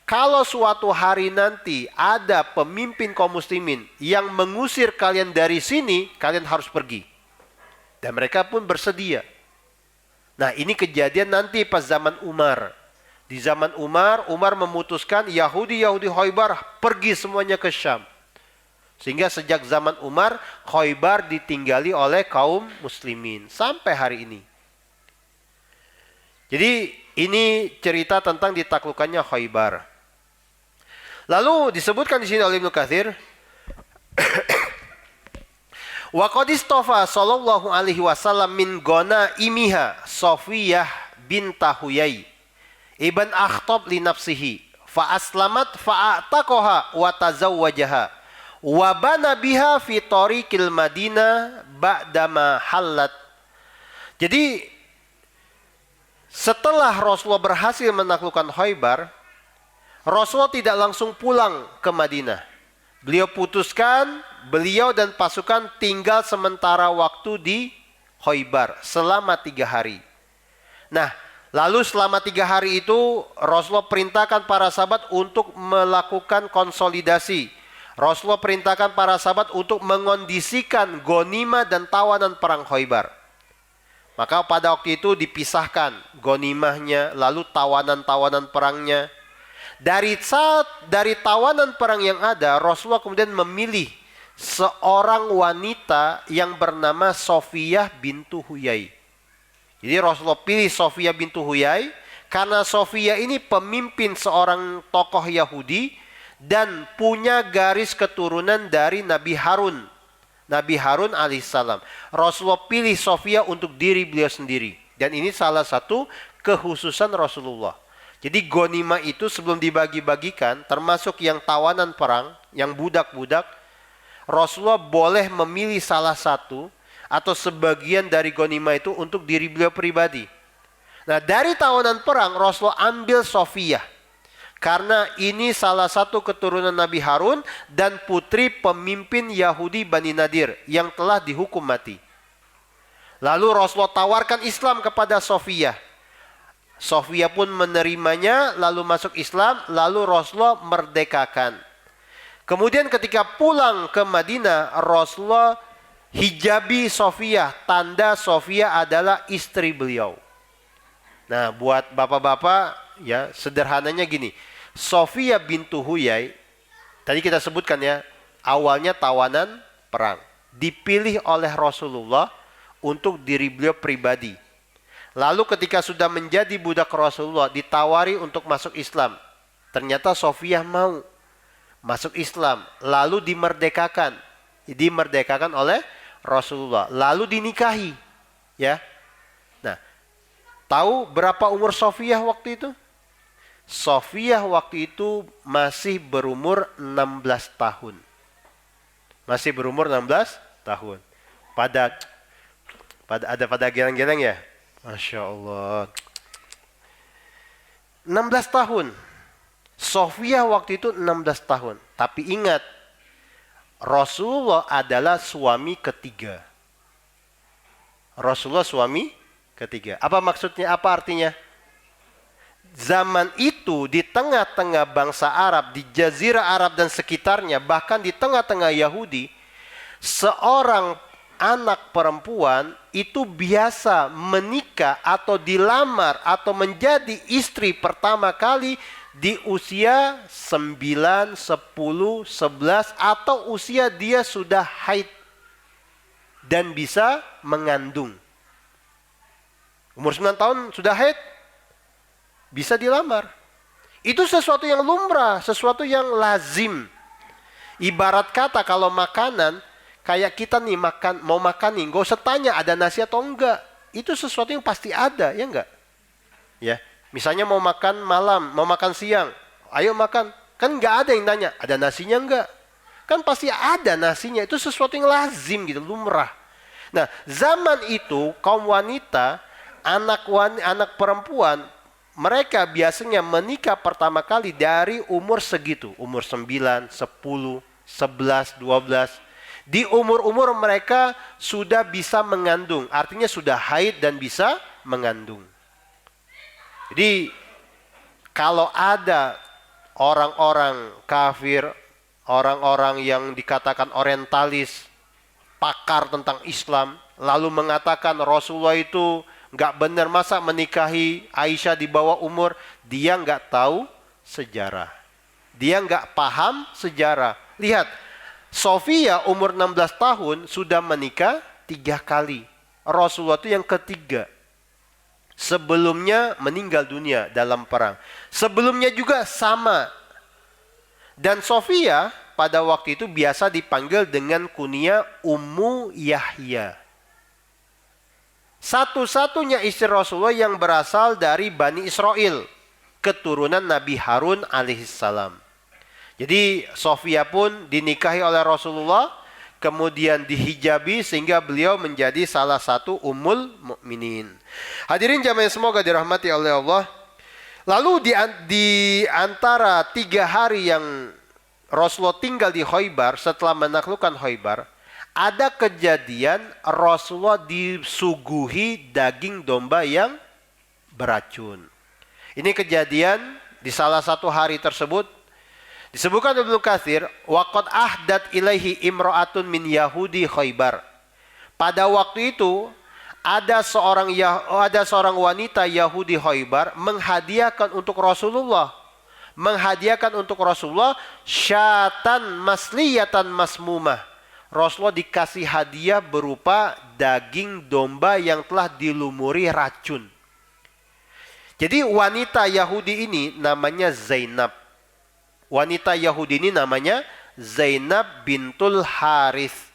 S1: Kalau suatu hari nanti ada pemimpin kaum muslimin yang mengusir kalian dari sini, kalian harus pergi. Dan mereka pun bersedia. Nah, ini kejadian nanti pas zaman Umar. Di zaman Umar, Umar memutuskan Yahudi Khaybar pergi semuanya ke Syam. Sehingga sejak zaman Umar, Khaybar ditinggali oleh kaum muslimin sampai hari ini. Jadi ini cerita tentang ditaklukkannya Khaybar. Lalu disebutkan di sini oleh Ibnu Katsir, wa qad istafa sallallahu alaihi wasallam min ghanaimiha Safiyah bintah Huyai ibn Akhtab li nafsihi fa aslamat fa ataqaha wa tazawwajaha wa bana biha fi tariqil Madinah ba'dama halat. Jadi setelah Rasulullah berhasil menaklukkan Khaybar, Rasulullah tidak langsung pulang ke Madinah. Beliau putuskan beliau dan pasukan tinggal sementara waktu di Khaybar selama 3 hari. Nah, lalu selama 3 hari itu Rasulullah perintahkan para sahabat untuk melakukan konsolidasi. Rasulullah perintahkan para sahabat untuk mengondisikan ghanimah dan tawanan perang Khaybar. Maka pada waktu itu dipisahkan ghanimahnya, lalu tawanan-tawanan perangnya. Dari tawanan perang yang ada, Rasulullah kemudian memilih seorang wanita yang bernama Safiyah bintu Huyai. Jadi Rasulullah pilih Safiyah bintu Huyai karena Safiyah ini pemimpin seorang tokoh Yahudi dan punya garis keturunan dari Nabi Harun. Nabi Harun alaihissalam. Rasulullah pilih Safiyah untuk diri beliau sendiri. Dan ini salah satu kekhususan Rasulullah. Jadi ghanimah itu sebelum dibagi-bagikan, termasuk yang tawanan perang, yang budak-budak, Rasulullah boleh memilih salah satu atau sebagian dari ghanimah itu untuk diri beliau pribadi. Nah, dari tawanan perang Rasulullah ambil Safiyah. Karena ini salah satu keturunan Nabi Harun dan putri pemimpin Yahudi Bani Nadir yang telah dihukum mati. Lalu Rasulullah tawarkan Islam kepada Safiyah. Safiyah pun menerimanya, lalu masuk Islam, lalu Rasulullah merdekakan. Kemudian ketika pulang ke Madinah, Rasulullah hijabi Safiyah, tanda Safiyah adalah istri beliau. Nah, buat bapak-bapak, ya sederhananya gini, Safiyah bintu Huyai, tadi kita sebutkan ya, awalnya tawanan perang, dipilih oleh Rasulullah untuk diri beliau pribadi. Lalu ketika sudah menjadi budak Rasulullah, ditawari untuk masuk Islam. Ternyata Safiyah mau masuk Islam, lalu dimerdekakan. Dimerdekakan oleh Rasulullah, lalu dinikahi. Ya. Nah, tahu berapa umur Safiyah waktu itu? Safiyah waktu itu masih berumur 16 tahun. Masih berumur 16 tahun. Pada geleng-geleng ya? Masya Allah. 16 tahun. Safiyah waktu itu 16 tahun. Tapi ingat, Rasulullah adalah suami ketiga. Rasulullah suami ketiga. Apa maksudnya? Apa artinya? Zaman itu di tengah-tengah bangsa Arab, di Jazirah Arab dan sekitarnya, bahkan di tengah-tengah Yahudi, seorang anak perempuan itu biasa menikah atau dilamar atau menjadi istri pertama kali di usia 9, 10, 11 atau usia dia sudah haid dan bisa mengandung. Umur 9 tahun sudah haid, bisa dilamar. Itu sesuatu yang lumrah, sesuatu yang lazim. Ibarat kata kalau makanan, kayak kita nih mau makan nih, gak usah tanya ada nasi atau enggak. Itu sesuatu yang pasti ada, ya enggak? Ya, misalnya mau makan malam, mau makan siang, ayo makan. Kan nggak ada yang nanya, ada nasinya nggak? Kan pasti ada nasinya, itu sesuatu yang lazim gitu, lumrah. Nah, zaman itu kaum wanita, anak perempuan, mereka biasanya menikah pertama kali dari umur segitu, umur 9, 10, 11, 12. Di umur-umur mereka sudah bisa mengandung, artinya sudah haid dan bisa mengandung. Jadi kalau ada orang-orang kafir, orang-orang yang dikatakan orientalis, pakar tentang Islam, lalu mengatakan Rasulullah itu nggak benar, masa menikahi Aisyah di bawah umur, dia nggak tahu sejarah. Dia nggak paham sejarah. Lihat, Sofia umur 16 tahun sudah menikah 3 kali. Rasulullah itu yang ketiga. Sebelumnya meninggal dunia dalam perang. Sebelumnya juga sama. Dan Sofia pada waktu itu biasa dipanggil dengan kunyah Ummu Yahya. Satu-satunya istri Rasulullah yang berasal dari Bani Israel, keturunan Nabi Harun alaihissalam. Jadi Sofia pun dinikahi oleh Rasulullah, kemudian dihijabi sehingga beliau menjadi salah satu ummul mukminin. Hadirin jamaah semoga dirahmati oleh Allah. Lalu di antara 3 hari yang Rasulullah tinggal di Khaybar, setelah menaklukkan Khaybar, ada kejadian Rasulullah disuguhi daging domba yang beracun. Ini kejadian di salah satu hari tersebut. Disebutkan Ibnu Katsir, waqad ahdat ilaihi imra'atun min Yahudi Khaybar. Pada waktu itu ada seorang wanita Yahudi Khaybar menghadiahkan untuk Rasulullah syatan masliyatan masmumah. Rasulullah dikasih hadiah berupa daging domba yang telah dilumuri racun. Jadi wanita Yahudi ini namanya Zainab. Wanita Yahudi ini namanya Zainab bintul Harith.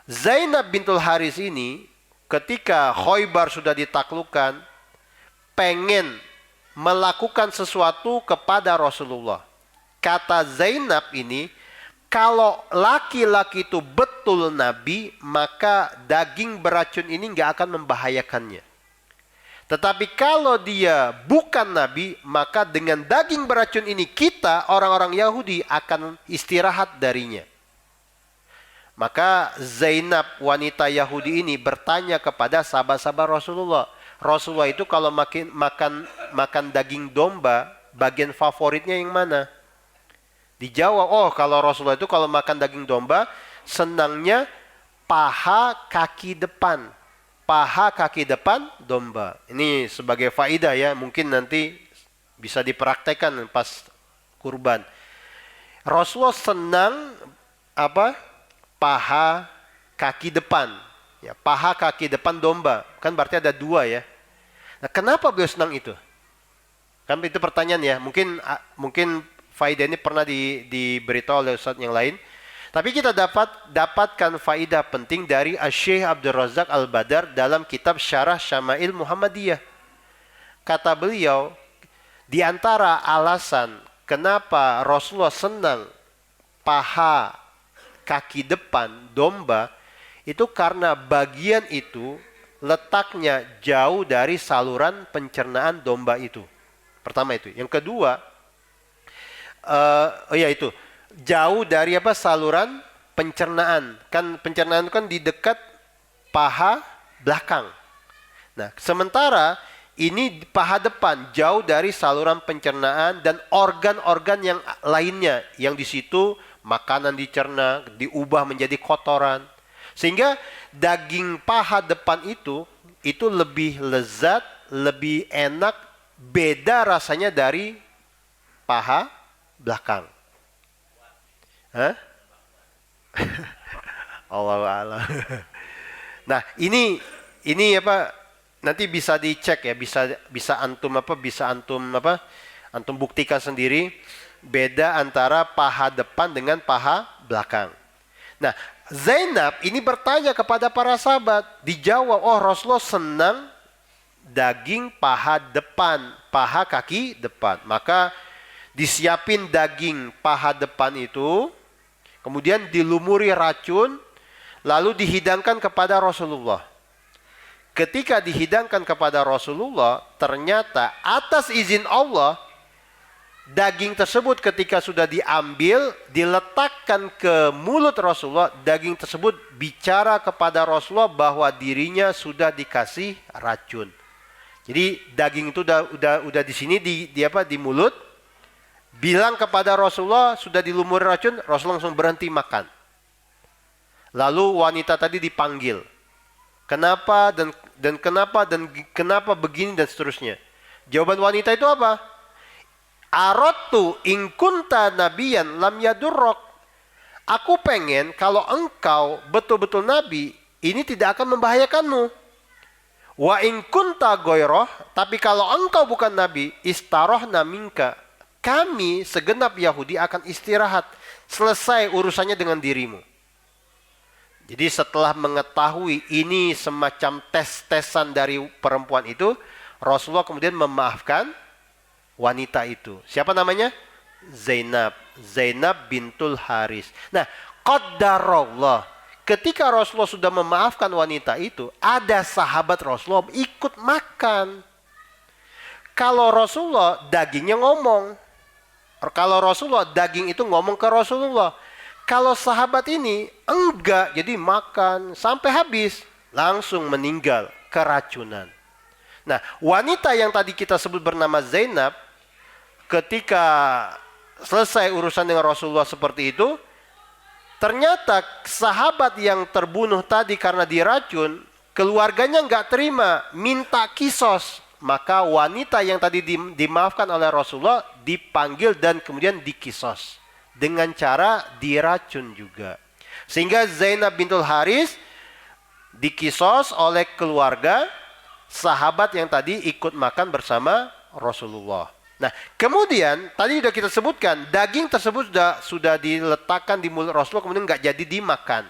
S1: Zainab bintul Harith ini ketika Khaybar sudah ditaklukkan, pengen melakukan sesuatu kepada Rasulullah. Kata Zainab ini, kalau laki-laki itu betul Nabi, maka daging beracun ini nggak akan membahayakannya. Tetapi kalau dia bukan Nabi, maka dengan daging beracun ini kita, orang-orang Yahudi, akan istirahat darinya. Maka Zainab, wanita Yahudi ini, bertanya kepada sahabat-sahabat Rasulullah, Rasulullah itu kalau makan daging domba, bagian favoritnya yang mana? Dijawab, oh kalau Rasulullah itu kalau makan daging domba, senangnya paha kaki depan. Paha kaki depan domba. Ini sebagai faidah ya, mungkin nanti bisa dipraktekkan pas kurban. Rasulullah senang paha kaki depan. Ya, paha kaki depan domba, kan berarti ada 2 ya. Nah, kenapa beliau senang itu? Kan itu pertanyaan ya. Mungkin faidah ini pernah diberitahu oleh ustaz yang lain. Tapi kita dapatkan faidah penting dari Syekh Abdul Razak Al-Badar dalam kitab Syarah Syama'il Muhammadiyah. Kata beliau, di antara alasan kenapa Rasulullah senang paha kaki depan domba, itu karena bagian itu letaknya jauh dari saluran pencernaan domba itu. Pertama itu. Yang kedua, jauh dari saluran pencernaan. Kan pencernaan itu kan di dekat paha belakang. Nah, sementara ini paha depan jauh dari saluran pencernaan dan organ-organ yang lainnya yang di situ makanan dicerna, diubah menjadi kotoran. Sehingga daging paha depan itu lebih lezat, lebih enak, beda rasanya dari paha belakang. Hah? Allahu a'lam. Nah, ini nanti bisa dicek ya, bisa antum buktikan sendiri beda antara paha depan dengan paha belakang. Nah, Zainab ini bertanya kepada para sahabat, dijawab, oh Rasulullah senang daging paha depan, paha kaki depan. Maka disiapin daging paha depan itu, kemudian dilumuri racun, lalu dihidangkan kepada Rasulullah. Ketika dihidangkan kepada Rasulullah, ternyata atas izin Allah, daging tersebut ketika sudah diambil, diletakkan ke mulut Rasulullah, daging tersebut bicara kepada Rasulullah bahwa dirinya sudah dikasih racun. Jadi daging itu udah di sini di mulut, bilang kepada Rasulullah sudah dilumuri racun, Rasulullah langsung berhenti makan. Lalu wanita tadi dipanggil. Kenapa dan kenapa begini dan seterusnya. Jawaban wanita itu apa? Aradtu in kunta nabiyan lam yadurrok. Aku pengen kalau engkau betul-betul nabi, ini tidak akan membahayakanmu. Wa in kunta goyroh, tapi kalau engkau bukan nabi, istarohna minka. Kami segenap Yahudi akan istirahat. Selesai urusannya dengan dirimu. Jadi setelah mengetahui ini semacam tes-tesan dari perempuan itu, Rasulullah kemudian memaafkan wanita itu. Siapa namanya? Zainab. Zainab bintul Haris. Nah, qaddarallah. Ketika Rasulullah sudah memaafkan wanita itu, ada sahabat Rasulullah ikut makan. Kalau Rasulullah dagingnya ngomong. Kalau Rasulullah daging itu ngomong ke Rasulullah. Kalau sahabat ini enggak, jadi makan sampai habis, langsung meninggal keracunan. Nah, wanita yang tadi kita sebut bernama Zainab, ketika selesai urusan dengan Rasulullah seperti itu, ternyata sahabat yang terbunuh tadi karena diracun, keluarganya enggak terima, minta kisos. Maka wanita yang tadi dimaafkan oleh Rasulullah dipanggil dan kemudian dikisos. Dengan cara diracun juga. Sehingga Zainab bintul Haris dikisos oleh keluarga sahabat yang tadi ikut makan bersama Rasulullah. Nah, kemudian tadi sudah kita sebutkan, daging tersebut sudah diletakkan di mulut Rasulullah, kemudian nggak jadi dimakan.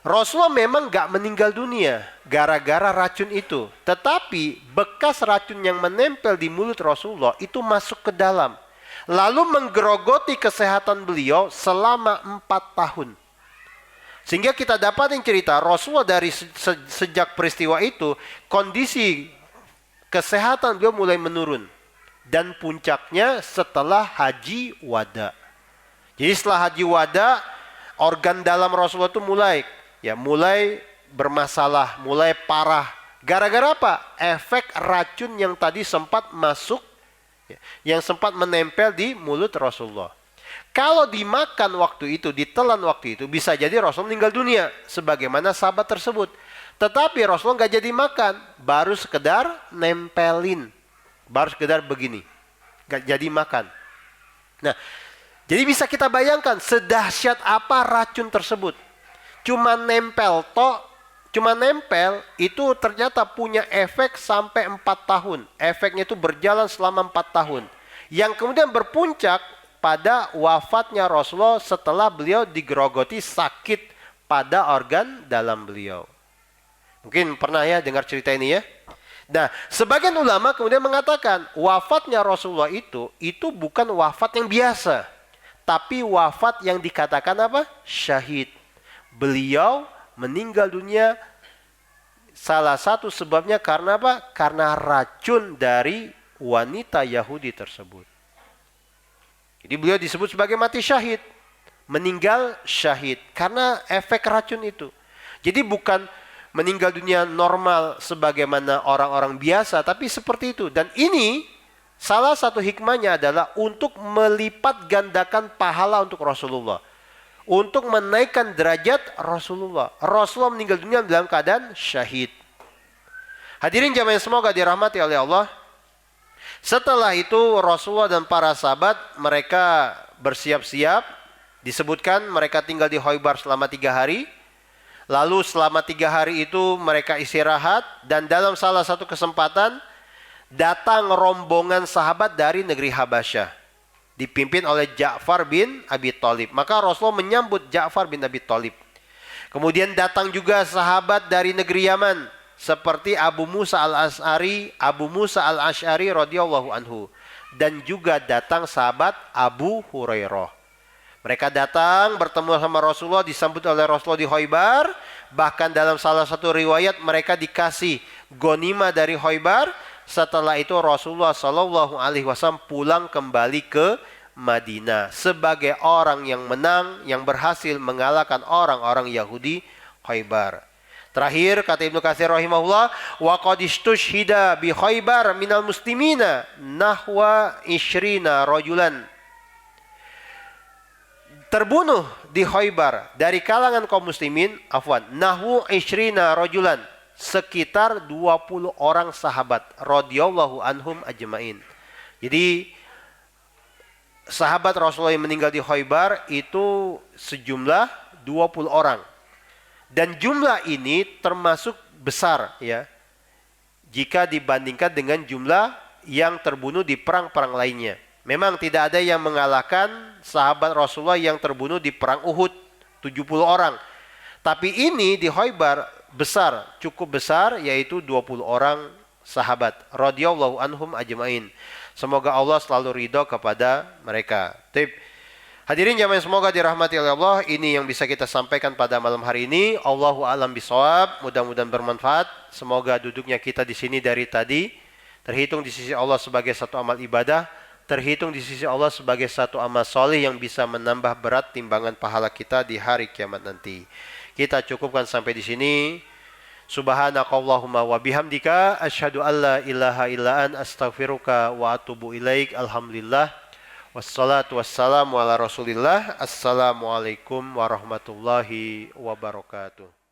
S1: Rasulullah memang nggak meninggal dunia gara-gara racun itu. Tetapi bekas racun yang menempel di mulut Rasulullah itu masuk ke dalam. Lalu menggerogoti kesehatan beliau selama 4 tahun. Sehingga kita dapat yang cerita Rasulullah dari sejak peristiwa itu, kondisi kesehatan beliau mulai menurun. Dan puncaknya setelah haji wada. Jadi setelah haji wada, organ dalam Rasulullah itu mulai bermasalah, mulai parah. Gara-gara apa? Efek racun yang tadi sempat masuk, yang sempat menempel di mulut Rasulullah. Kalau dimakan waktu itu, ditelan waktu itu, bisa jadi Rasul meninggal dunia sebagaimana sahabat tersebut. Tetapi Rasulullah nggak jadi makan, baru sekedar nempelin, baru sekedar begini, nggak jadi makan. Nah, jadi bisa kita bayangkan sedahsyat apa racun tersebut. Cuma nempel itu ternyata punya efek sampai 4 tahun. Efeknya itu berjalan selama 4 tahun. Yang kemudian berpuncak pada wafatnya Rasulullah setelah beliau digerogoti sakit pada organ dalam beliau. Mungkin pernah ya dengar cerita ini ya. Nah, sebagian ulama kemudian mengatakan wafatnya Rasulullah itu bukan wafat yang biasa. Tapi wafat yang dikatakan apa? Syahid. Beliau meninggal dunia salah satu sebabnya karena apa? Karena racun dari wanita Yahudi tersebut. Jadi beliau disebut sebagai mati syahid. Meninggal syahid. Karena efek racun itu. Jadi bukan meninggal dunia normal sebagaimana orang-orang biasa. Tapi seperti itu. Dan ini salah satu hikmahnya adalah untuk melipat gandakan pahala untuk Rasulullah. Untuk menaikkan derajat Rasulullah. Rasulullah meninggal dunia dalam keadaan syahid. Hadirin jamaah yang semoga dirahmati oleh Allah. Setelah itu Rasulullah dan para sahabat mereka bersiap-siap. Disebutkan mereka tinggal di Khaybar selama 3 hari. Lalu selama 3 hari itu mereka istirahat. Dan dalam salah satu kesempatan datang rombongan sahabat dari negeri Habasyah. Dipimpin oleh Ja'far bin Abi Thalib. Maka Rasulullah menyambut Ja'far bin Abi Thalib. Kemudian datang juga sahabat dari negeri Yaman. Seperti Abu Musa al-Ash'ari radhiyallahu anhu. dan juga datang sahabat Abu Hurairah. Mereka datang bertemu sama Rasulullah, disambut oleh Rasulullah di Khaybar. Bahkan dalam salah satu riwayat mereka dikasih ghanimah dari Khaybar. Setelah itu Rasulullah SAW pulang kembali ke Madinah sebagai orang yang menang, yang berhasil mengalahkan orang-orang Yahudi Khaybar. Terakhir kata Ibnu Katsir rahimahullah, wa qad istushhida bi Khaybar minal muslimina nahwa 20 rajulan. Terbunuh di Khaybar dari kalangan kaum muslimin, nahwu 20 rajulan, sekitar 20 orang sahabat radhiyallahu anhum ajmain. Jadi sahabat Rasulullah yang meninggal di Khaybar itu sejumlah 20 orang. Dan jumlah ini termasuk besar ya, jika dibandingkan dengan jumlah yang terbunuh di perang-perang lainnya. Memang tidak ada yang mengalahkan sahabat Rasulullah yang terbunuh di perang Uhud, 70 orang. Tapi ini di Khaybar besar, cukup besar, yaitu 20 orang sahabat radhiyallahu anhum ajmain. Semoga Allah selalu ridho kepada mereka. Hadirin jamaah semoga dirahmati oleh Allah. Ini yang bisa kita sampaikan pada malam hari ini. Allahu a'lam bishawab. Mudah-mudahan bermanfaat. Semoga duduknya kita di sini dari tadi terhitung di sisi Allah sebagai satu amal ibadah, terhitung di sisi Allah sebagai satu amal soleh yang bisa menambah berat timbangan pahala kita di hari kiamat nanti. Kita cukupkan sampai di sini. Subhanakallahumma wa bihamdika asyhadu an la ilaha illa anta astaghfiruka wa atubu ilaik. Alhamdulillah. Wassalatu wassalamu ala Rasulillah. Assalamualaikum warahmatullahi wabarakatuh.